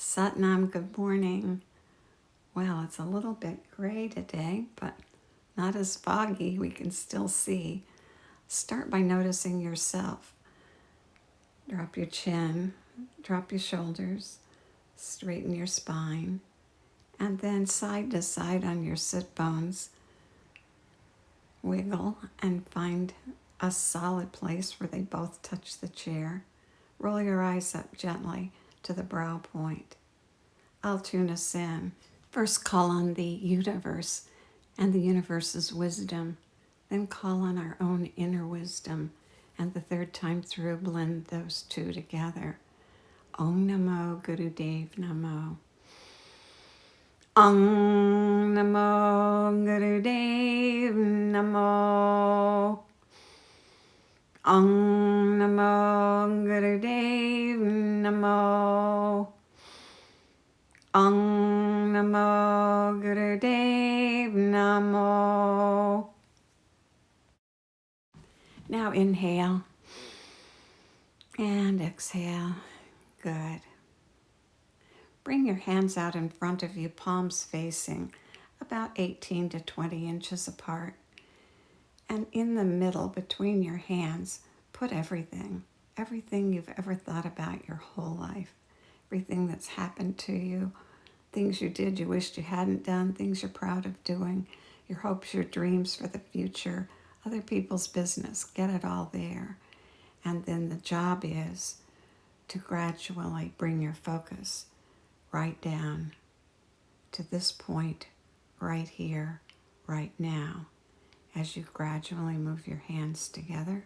Satnam, good morning. Well, it's a little bit gray today, but not as foggy. We can still see. Start by noticing yourself. Drop your chin, drop your shoulders, straighten your spine, and then side to side on your sit bones. Wiggle and find a solid place where they both touch the chair. Roll your eyes up gently to the brow point. I'll tune us in. First, call on the universe and the universe's wisdom. Then call on our own inner wisdom. And the third time through, blend those two together. Om Namo Gurudev Namo. Om Namo Gurudev Namo. Om Namo Gurudev Namo. Om Namo Gurudev Namo. Now inhale and exhale. Good. Bring your hands out in front of you, palms facing about 18 to 20 inches apart. And in the middle between your hands, put everything you've ever thought about your whole life, everything that's happened to you, things you did you wished you hadn't done, things you're proud of doing, your hopes, your dreams for the future, other people's business. Get it all there. And then the job is to gradually bring your focus right down to this point, right here, right now, as you gradually move your hands together,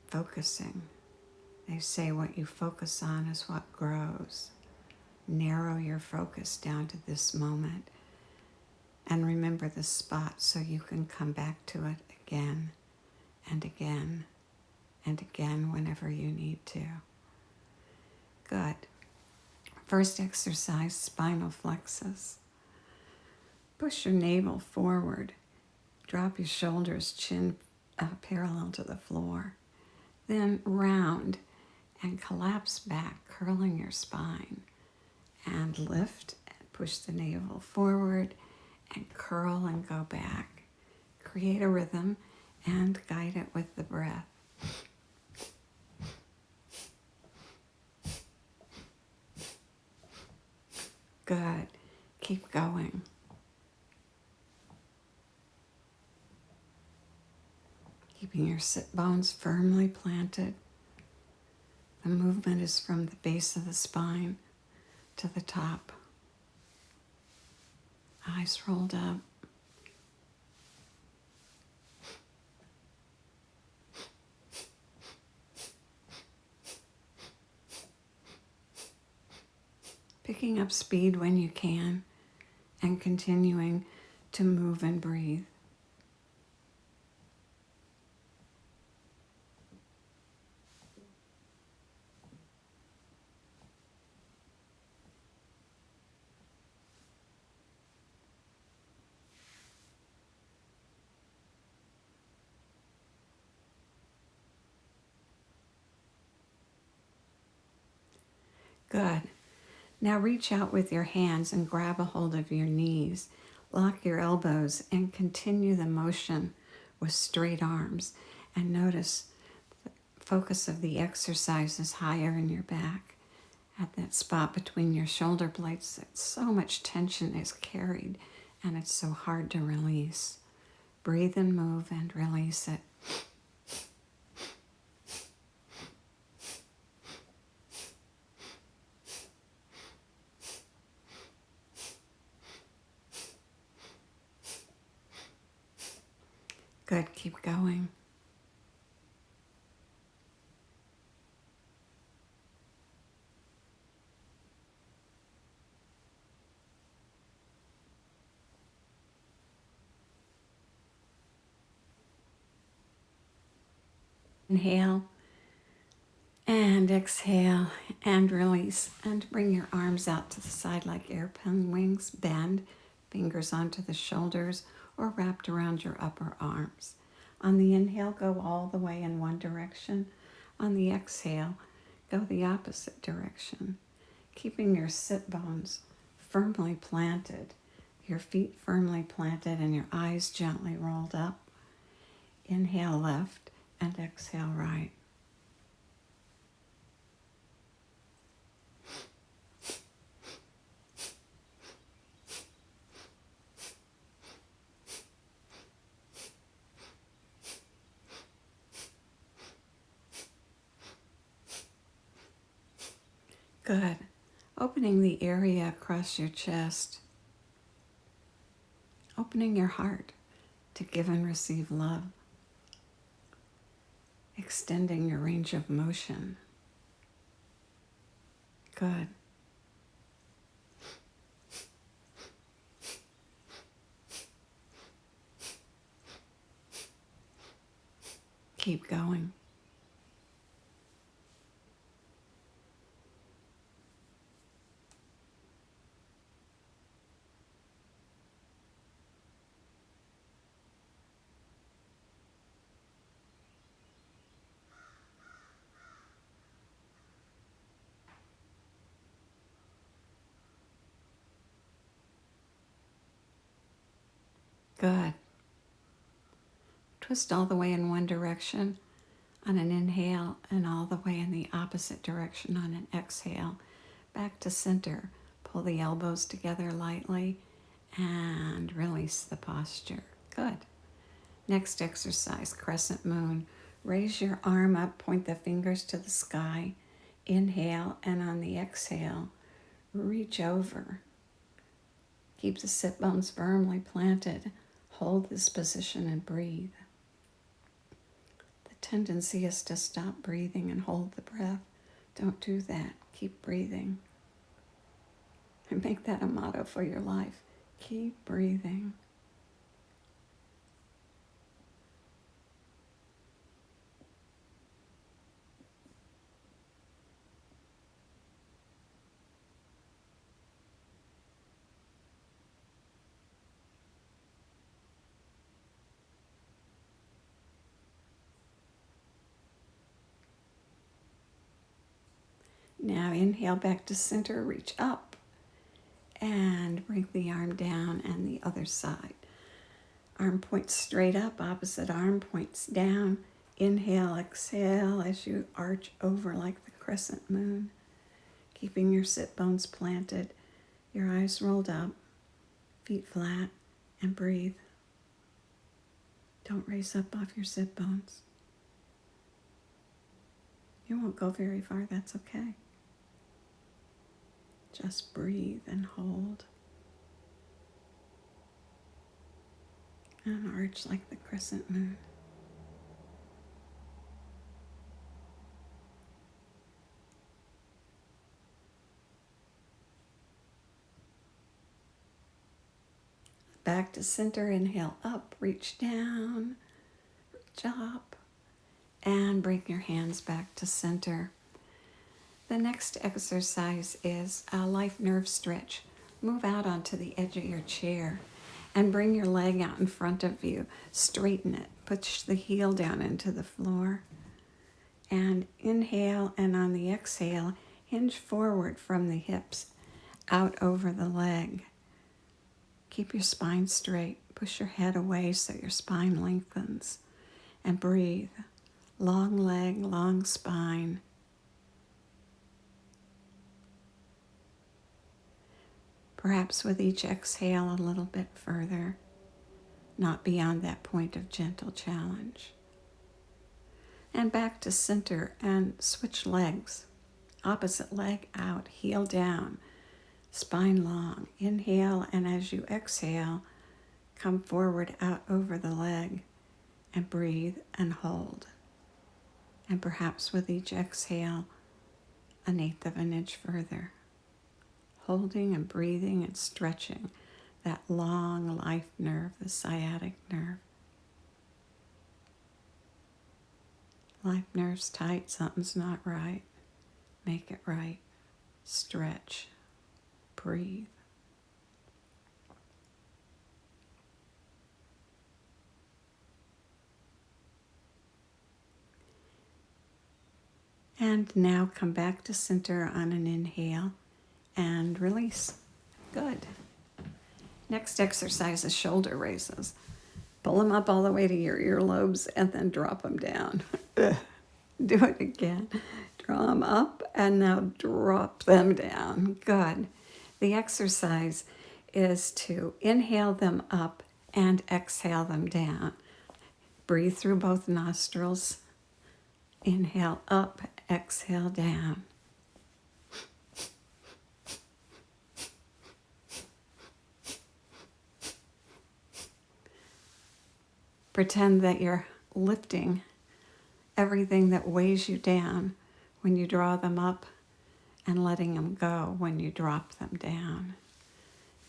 focusing. They say what you focus on is what grows. Narrow your focus down to this moment and remember the spot so you can come back to it again and again and again whenever you need to. Good. First exercise, spinal flexus. Push your navel forward. Drop your shoulders, chin parallel to the floor. Then round and collapse back, curling your spine. And lift and push the navel forward and curl and go back. Create a rhythm and guide it with the breath. Good. Keep going. Keeping your sit bones firmly planted. The movement is from the base of the spine to the top. Eyes rolled up. Picking up speed when you can and continuing to move and breathe. Good. Now reach out with your hands and grab a hold of your knees. Lock your elbows and continue the motion with straight arms. And notice the focus of the exercise is higher in your back. At that spot between your shoulder blades, that so much tension is carried and it's so hard to release. Breathe and move and release it. Good, keep going. Inhale and exhale and release and bring your arms out to the side like airplane wings. Bend, fingers onto the shoulders or wrapped around your upper arms. On the inhale, go all the way in one direction. On the exhale, go the opposite direction, keeping your sit bones firmly planted, your feet firmly planted, and your eyes gently rolled up. Inhale left and exhale right. Good. Opening the area across your chest. Opening your heart to give and receive love. Extending your range of motion. Good. Keep going. Good. Twist all the way in one direction on an inhale and all the way in the opposite direction on an exhale. Back to center. Pull the elbows together lightly and release the posture. Good. Next exercise, crescent moon. Raise your arm up, point the fingers to the sky. Inhale, and on the exhale, reach over. Keep the sit bones firmly planted. Hold this position and breathe. The tendency is to stop breathing and hold the breath. Don't do that. Keep breathing. And make that a motto for your life. Keep breathing. Now inhale back to center, reach up, and bring the arm down and the other side. Arm points straight up, opposite arm points down. Inhale, exhale as you arch over like the crescent moon, keeping your sit bones planted, your eyes rolled up, feet flat, and breathe. Don't raise up off your sit bones. You won't go very far, that's okay. Just breathe and hold. And arch like the crescent moon. Back to center, inhale up, reach down, reach up, and bring your hands back to center. The next exercise is a life nerve stretch. Move out onto the edge of your chair and bring your leg out in front of you. Straighten it. Push the heel down into the floor. And inhale, and on the exhale, hinge forward from the hips, out over the leg. Keep your spine straight. Push your head away so your spine lengthens. And breathe. Long leg, long spine. Perhaps with each exhale a little bit further, not beyond that point of gentle challenge. And back to center and switch legs. Opposite leg out, heel down, spine long. Inhale, and as you exhale, come forward out over the leg and breathe and hold. And perhaps with each exhale, 1/8 of an inch further. Holding and breathing and stretching that long life nerve, the sciatic nerve. Life nerve's tight, something's not right. Make it right. Stretch. Breathe. And now come back to center on an inhale and release. Good. Next exercise is shoulder raises. Pull them up all the way to your earlobes and then drop them down. Do it again. Draw them up and now drop them down. Good. The exercise is to inhale them up and exhale them down. Breathe through both nostrils. Inhale up, exhale down. Pretend that you're lifting everything that weighs you down when you draw them up and letting them go when you drop them down.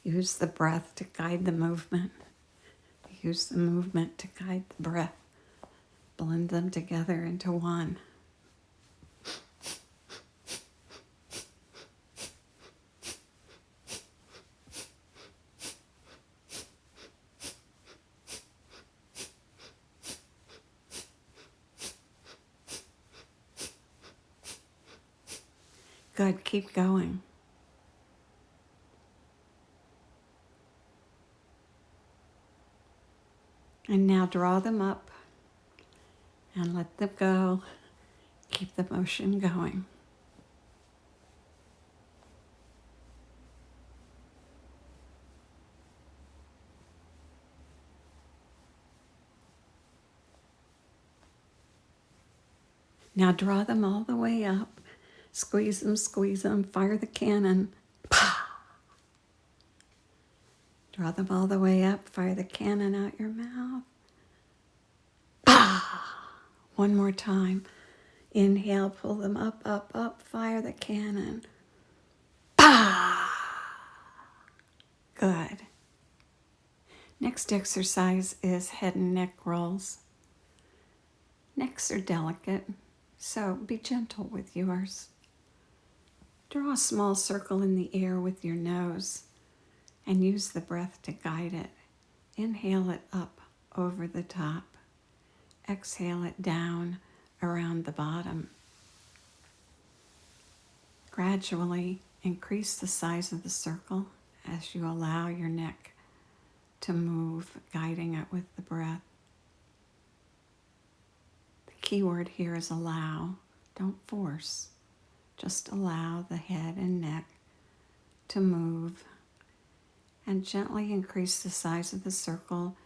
Use the breath to guide the movement. Use the movement to guide the breath. Blend them together into one. Good, keep going. And now draw them up and let them go. Keep the motion going. Now draw them all the way up. Squeeze them, fire the cannon. Pow! Draw them all the way up, fire the cannon out your mouth. Pow! One more time. Inhale, pull them up, up, up, fire the cannon. Pow! Good. Next exercise is head and neck rolls. Necks are delicate, so be gentle with yours. Draw a small circle in the air with your nose and use the breath to guide it. Inhale it up over the top. Exhale it down around the bottom. Gradually increase the size of the circle as you allow your neck to move, guiding it with the breath. The key word here is allow. Don't force. Just allow the head and neck to move and gently increase the size of the circle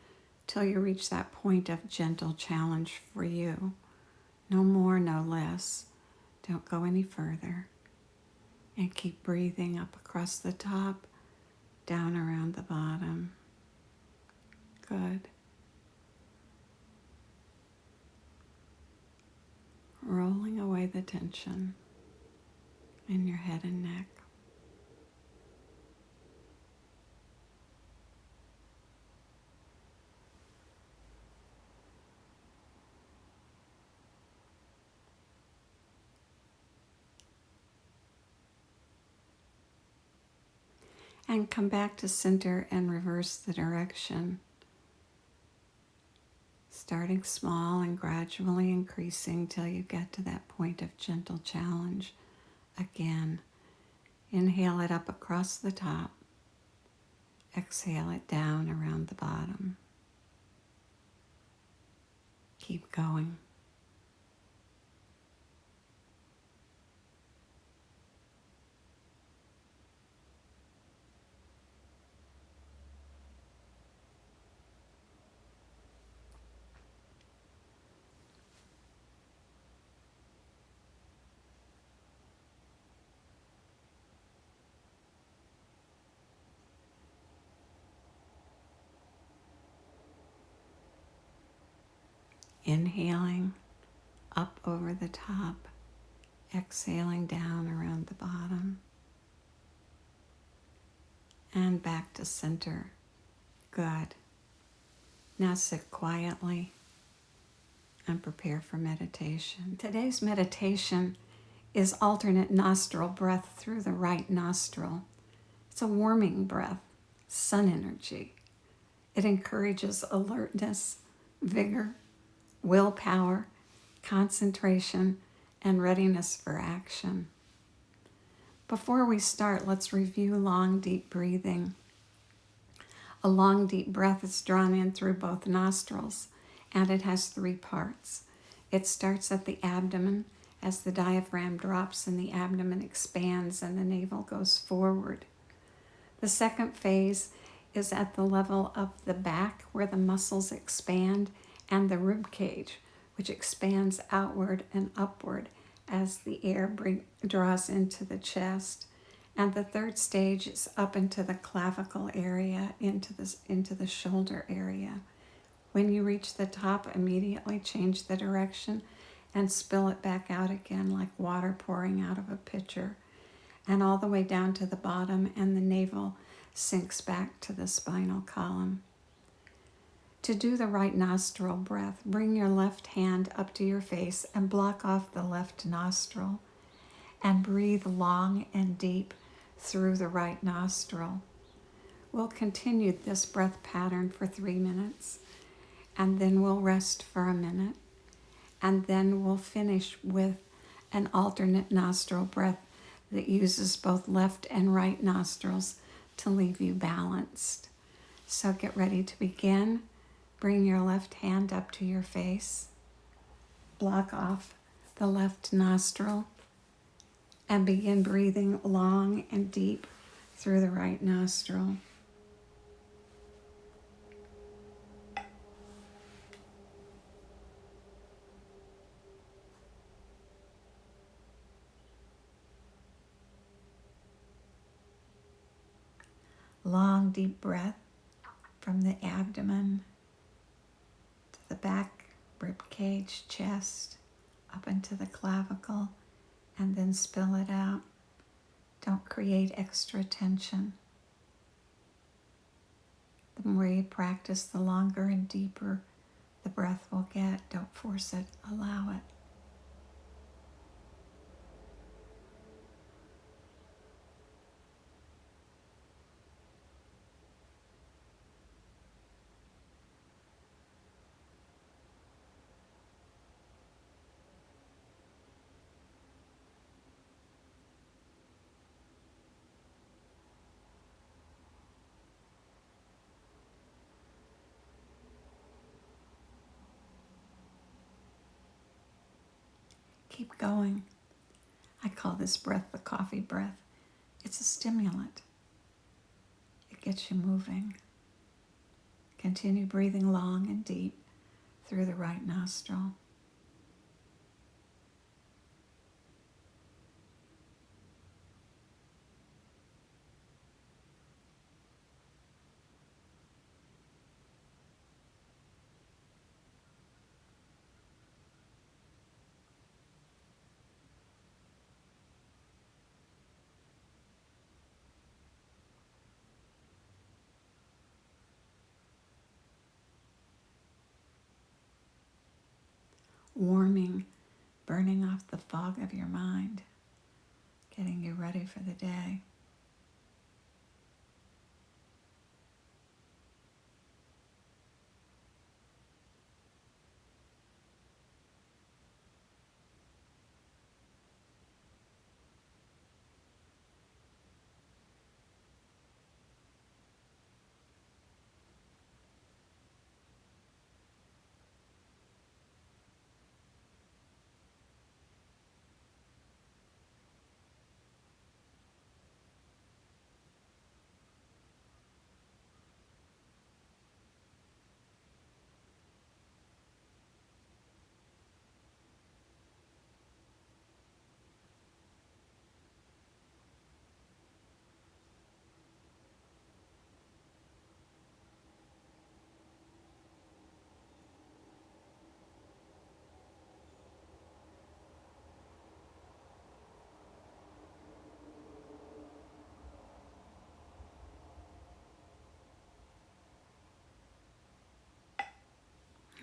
till you reach that point of gentle challenge for you. No more, no less. Don't go any further. And keep breathing up across the top, down around the bottom. Good. Rolling away the tension in your head and neck. And come back to center and reverse the direction. Starting small and gradually increasing till you get to that point of gentle challenge. Again, inhale it up across the top. Exhale it down around the bottom. Keep going. Inhaling up over the top, exhaling down around the bottom, and back to center. Good. Now sit quietly and prepare for meditation. Today's meditation is alternate nostril breath through the right nostril. It's a warming breath, sun energy. It encourages alertness, vigor, willpower, concentration, and readiness for action. Before we start, let's review long, deep breathing. A long, deep breath is drawn in through both nostrils, and it has 3 parts. It starts at the abdomen as the diaphragm drops and the abdomen expands and the navel goes forward. The second phase is at the level of the back where the muscles expand and the rib cage, which expands outward and upward as the air draws into the chest. And the third stage is up into the clavicle area, into the shoulder area. When you reach the top, immediately change the direction and spill it back out again like water pouring out of a pitcher, and all the way down to the bottom, and the navel sinks back to the spinal column. To do the right nostril breath, bring your left hand up to your face and block off the left nostril, and breathe long and deep through the right nostril. We'll continue this breath pattern for 3 minutes, and then we'll rest for a minute, and then we'll finish with an alternate nostril breath that uses both left and right nostrils to leave you balanced. So get ready to begin. Bring your left hand up to your face, block off the left nostril, and begin breathing long and deep through the right nostril. Long, deep breath from the abdomen to the back, rib cage, chest, up into the clavicle, and then spill it out. Don't create extra tension. The more you practice, the longer and deeper the breath will get. Don't force it, allow it. Keep going. I call this breath the coffee breath. It's a stimulant. It gets you moving. Continue breathing long and deep through the right nostril. Warming, burning off the fog of your mind, getting you ready for the day.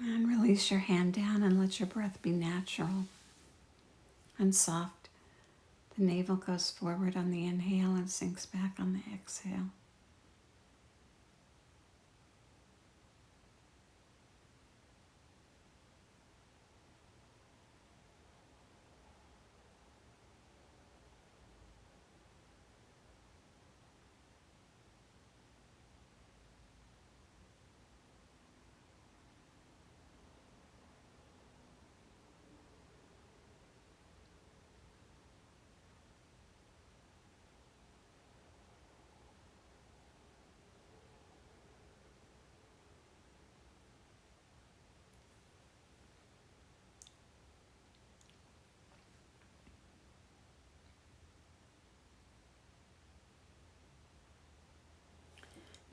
And release your hand down and let your breath be natural and soft. The navel goes forward on the inhale and sinks back on the exhale.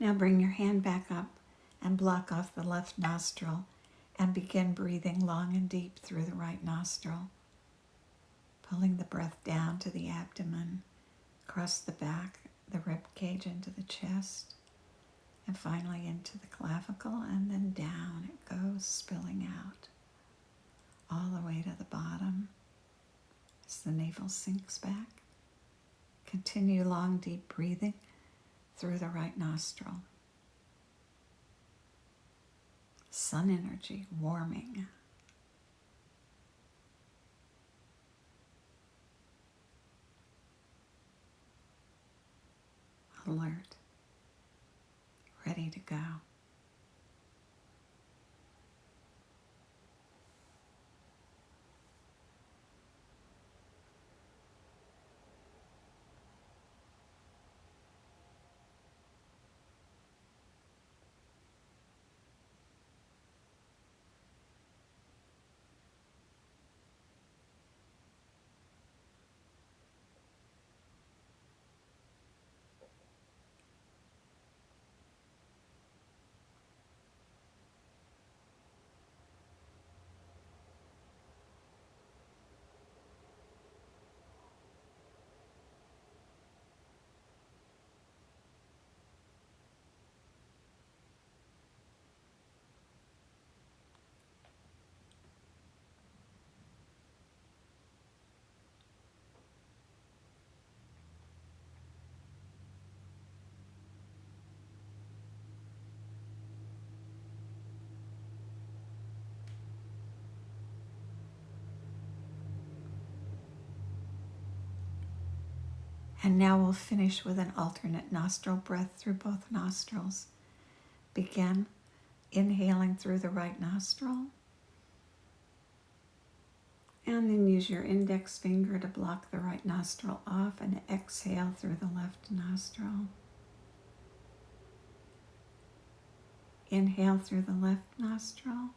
Now bring your hand back up and block off the left nostril and begin breathing long and deep through the right nostril, pulling the breath down to the abdomen, across the back, the rib cage into the chest, and finally into the clavicle, and then down it goes, spilling out all the way to the bottom as the navel sinks back. Continue long, deep breathing through the right nostril. Sun energy warming. Alert. Ready to go. And now we'll finish with an alternate nostril breath through both nostrils. Begin inhaling through the right nostril, and then use your index finger to block the right nostril off and exhale through the left nostril. Inhale through the left nostril.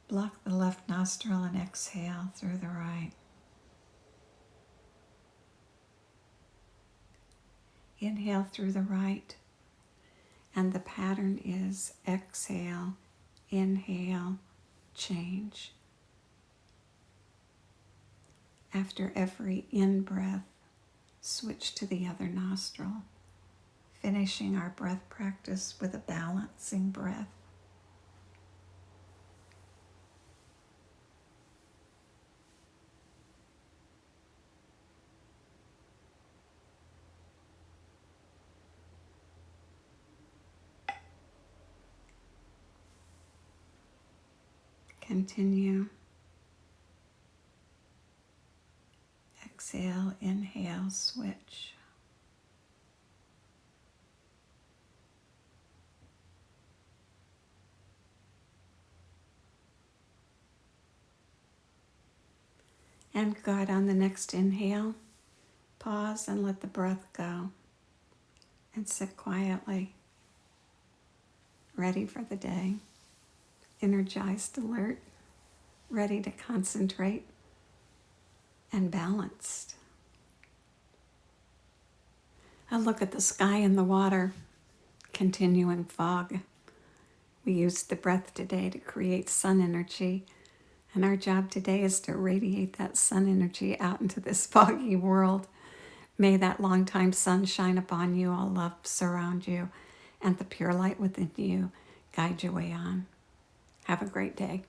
Block the left nostril and exhale through the right. Inhale through the right, and the pattern is exhale, inhale, change. After every in-breath, switch to the other nostril, finishing our breath practice with a balancing breath. Continue. Exhale, inhale, switch. And good. On the next inhale, pause and let the breath go. And sit quietly, ready for the day, energized, alert, ready to concentrate, and balanced. A look at the sky and the water, continuing fog. We used the breath today to create sun energy, and our job today is to radiate that sun energy out into this foggy world. May that long-time sun shine upon you, all love surround you, and the pure light within you guide your way on. Have a great day.